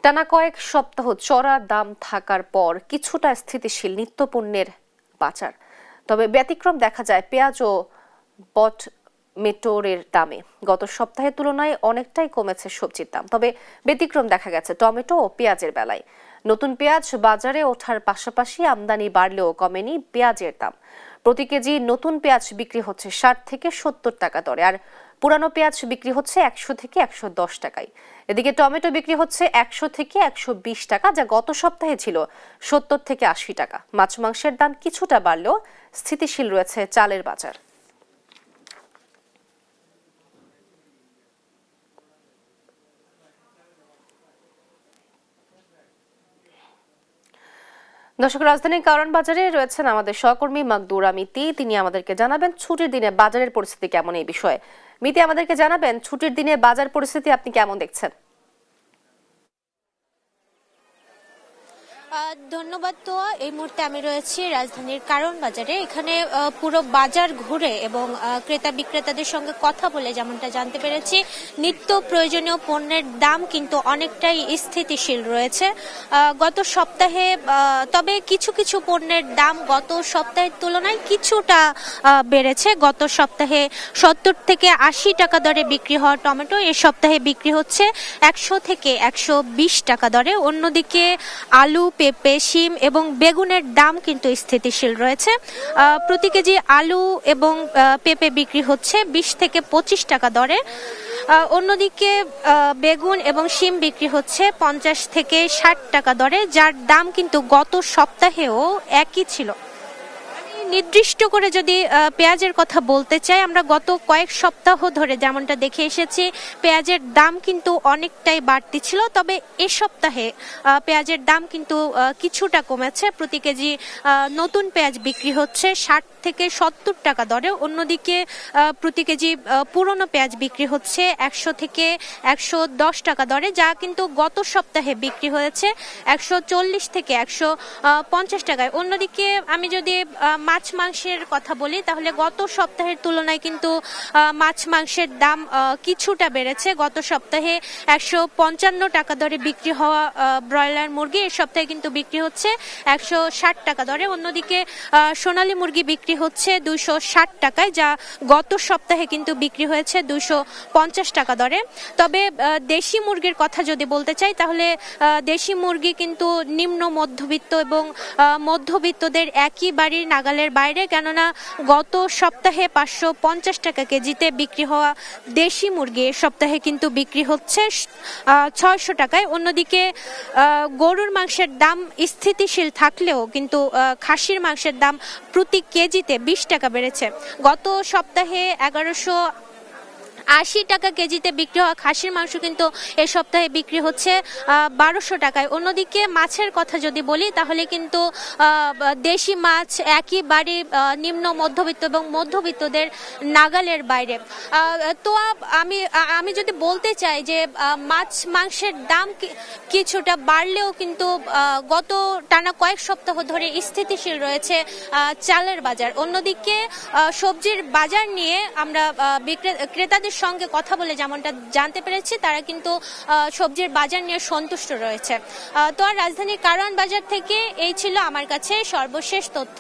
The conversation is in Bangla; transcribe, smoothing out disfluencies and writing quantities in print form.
টানা কয়েক সপ্তাহ চড়া দাম থাকার পর কিছুটা স্থিতিশীল নিত্যপণ্যের বাজার। তবে ব্যতিক্রম দেখা যায় পেঁয়াজ ও টমেটোর দামে। গত সপ্তাহের তুলনায় অনেকটাই কমেছে সবজির দাম, তবে ব্যতিক্রম দেখা গেছে টমেটো ও পেঁয়াজের বেলায়। নতুন পেঁয়াজ বাজারে ওঠার পাশাপাশি আমদানি বাড়লেও কমেনি পেঁয়াজের দাম। প্রতি কেজি নতুন পেঁয়াজ বিক্রি হচ্ছে 60 থেকে 70 টাকা দরে, আর পুরানো পেঁয়াজ বিক্রি হচ্ছে 100 থেকে 110 টাকায়। এদিকে টমেটো বিক্রি হচ্ছে 100 থেকে 120 টাকা, যা গত সপ্তাহে ছিল 70 থেকে 80 টাকা। মাছ মাংসের দাম কিছুটা বাড়লেও স্থিতিশীল রয়েছে চালের বাজার। দর্শক, রাজধানীর কারণ বাজারে রয়েছেন আমাদের সহকর্মী মাকদুরা মিতি। তিনি আমাদেরকে জানাবেন ছুটির দিনে বাজারের পরিস্থিতি কেমন এই বিষয়ে। মিতি, আমাদেরকে জানাবেন ছুটির দিনে বাজার পরিস্থিতি আপনি কেমন দেখছেন? ধন্যবাদ। তো এই মুহূর্তে আমি রয়েছি রাজধানীর কারণ বাজারে। এখানে পুরো বাজার ঘুরে এবং ক্রেতা বিক্রেতাদের সঙ্গে কথা বলে যেমনটা জানতে পেরেছি, নিত্য প্রয়োজনীয় পণ্যের দাম কিন্তু অনেকটাই স্থিতিশীল রয়েছে গত সপ্তাহে। তবে কিছু কিছু পণ্যের দাম গত সপ্তাহের তুলনায় কিছুটা বেড়েছে। গত সপ্তাহে 70 থেকে 80 টাকা দরে বিক্রি হওয়া টমেটো এই সপ্তাহে বিক্রি হচ্ছে 100 থেকে 120 টাকা দরে। অন্যদিকে আলু, পেঁপে, শিম এবং বেগুনের দাম কিন্তু স্থিতিশীল রয়েছে। প্রতি কেজি আলু এবং পেঁপে বিক্রি হচ্ছে 20 থেকে 25 টাকা দরে। অন্যদিকে বেগুন এবং শিম বিক্রি হচ্ছে 50 থেকে 60 টাকা দরে, যার দাম কিন্তু গত সপ্তাহেও একই ছিল। নির্দিষ্ট করে যদি পেঁয়াজের কথা বলতে চাই, আমরা গত কয়েক সপ্তাহ ধরে যেমনটা দেখে এসেছি, পেঁয়াজের দাম কিন্তু অনেকটাই বাড়তি ছিল। তবে এ সপ্তাহে পেঁয়াজের দাম কিন্তু কিছুটা কমেছে। প্রতি কেজি নতুন পেঁয়াজ বিক্রি হচ্ছে 60 থেকে 70 টাকা দরে। অন্যদিকে প্রতি কেজি পুরনো পেঁয়াজ বিক্রি হচ্ছে 100 থেকে 110 টাকা দরে, যা কিন্তু গত সপ্তাহে বিক্রি হয়েছে 140 থেকে 150 টাকায়। অন্যদিকে আমি যদি মাছ মাংসের কথা বলি, তাহলে গত সপ্তাহের তুলনায় কিন্তু মাছ মাংসের দাম কিছুটা বেড়েছে। গত সপ্তাহে 155 টাকা দরে বিক্রি হওয়া ব্রয়লার মুরগি এই সপ্তাহে কিন্তু বিক্রি হচ্ছে 160 টাকা দরে। অন্যদিকে সোনালী মুরগি বিক্রি হচ্ছে 260 টাকায়, যা গত সপ্তাহে কিন্তু বিক্রি হয়েছে 250 টাকা দরে। তবে দেশি মুরগির কথা যদি বলতে চাই, তাহলে দেশি মুরগি কিন্তু নিম্ন মধ্যবিত্ত এবং মধ্যবিত্তদের একই বাড়ির নাগালের বাইরে, কেননা গত সপ্তাহে 550 টাকা কেজিতে বিক্রি হওয়া দেশি মুরগি এ সপ্তাহে কিন্তু বিক্রি হচ্ছে 600 টাকায়। অন্যদিকে গরুর মাংসের দাম স্থিতিশীল থাকলেও কিন্তু খাসির মাংসের দাম প্রতি কেজিতে 20 টাকা বেড়েছে। গত সপ্তাহে 1180 টাকা কেজিতে বিক্রি হওয়া খাসির মাংস কিন্তু এ সপ্তাহে বিক্রি হচ্ছে 1200 টাকায়। অন্যদিকে মাছের কথা যদি বলি, তাহলে কিন্তু দেশি মাছ একেবারে নিম্ন মধ্যবিত্ত এবং মধ্যবিত্তদের নাগালের বাইরে। তো আমি যদি বলতে চাই যে মাছ মাংসের দাম কিছুটা বাড়লেও কিন্তু গত টানা কয়েক সপ্তাহ ধরে স্থিতিশীল রয়েছে চালের বাজার। অন্যদিকে সবজির বাজার নিয়ে আমরা ক্রেতাদের সঙ্গে কথা বলে যেমনটা জানতে পেরেছি, তারা কিন্তু সবজির বাজার নিয়ে সন্তুষ্ট রয়েছে। তো আর রাজধানীর কারণ বাজার থেকে এই ছিল আমার কাছে সর্বশেষ তথ্য।